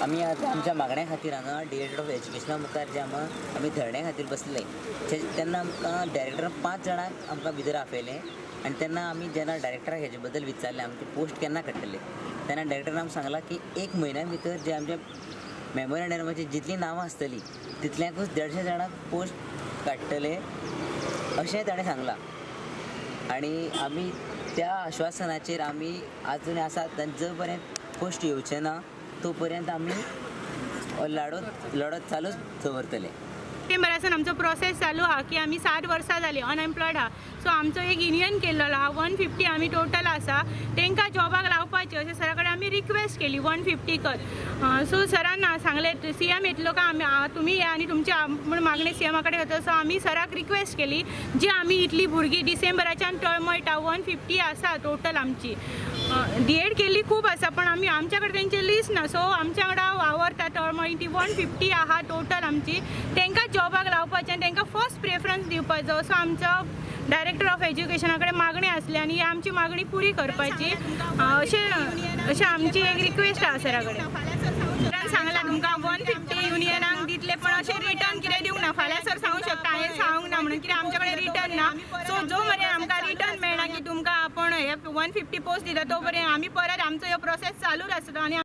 आम्ही आता आमच्या मागण्या खातीर हांगा डायरेक्टर ऑफ एज्युकेशना मुखार जे आमी धरण्या खातीर बसले तेन्ना आमकां डायरेक्टरान 5 जाणांक आमकां भितर आपयलें आनी तेन्ना आमी जेन्ना डायरेक्टराक हेजे बद्दल विचारलें आमची पोस्ट केन्ना काडटले तेन्ना डायरेक्टरान आमकां सांगलां की 1 म्हयन्या भितर जे आमचे मेमोरंडमाची जितलीं नांवां आसतलीं तितल्यांकूच 150 जाणांक पोस्ट काडटले अशें ताणें सांगलां। आनी आमी त्या आश्वासनाचेर आमी आजून आसात आनी जो पर्यंत पोस्ट येवचे ना तो पर्यंत आमी लढत चालूच दवरतले। डिसेंबरासून आमचो प्रोसेस चालू हा की आमी 7 वर्सां जाली अनएम्प्लॉयड हा। सो आमचो एक युनियन केल्लो हा 150 आमी टोटल आसा तांकां जॉबाक लावपाचें अशें सरा कडेन आमी रिक्वेस्ट केली 150 कर। सो सरान सांगलें सीएम येतलो का तुमी या आनी तुमची म्हण मागणी सीएमा कडेन घेतलो। सो आमी सराक रिक्वेस्ट केली जी आमी इतली भुरगीं डिसेंबराच्यान तळमळटा 150 आसा टोटल आमची डीएड केल्ली खूब आसा पण आमी आमच्या कडेन तेंचे लिस्ट ना। सो आमच्या वांगडा वावरता तळमळी ती 150 आहा टोटल आमची तांकां जॉबाक लावपाचें आनी तांकां फर्स्ट प्रेफरन्स दिवपाचो असो आमचो डायरेक्टर ऑफ एज्युकेशना कडेन मागणी आसली आनी आमची मागणी पुरी करपाची अशें आमची एक रिक्वेस्ट आसा सरा कडेन। सांगलां तुमकां 150 युनियनाक दितले पण अशें रिटर्न कितें दिवंक ना। फाल्यां सर सांगूं शकता हांवें सांगूंक ना म्हणून कित्याक आमच्या कडेन रिटर्न ना। सो जो मेरेन आमकां रिटर्न मेळना की तुमकां आपण हे 150 पोस्ट दिता तो पर्यंत आमी परत आमचो ह्यो प्रोसेस चालूच आसतलो आनी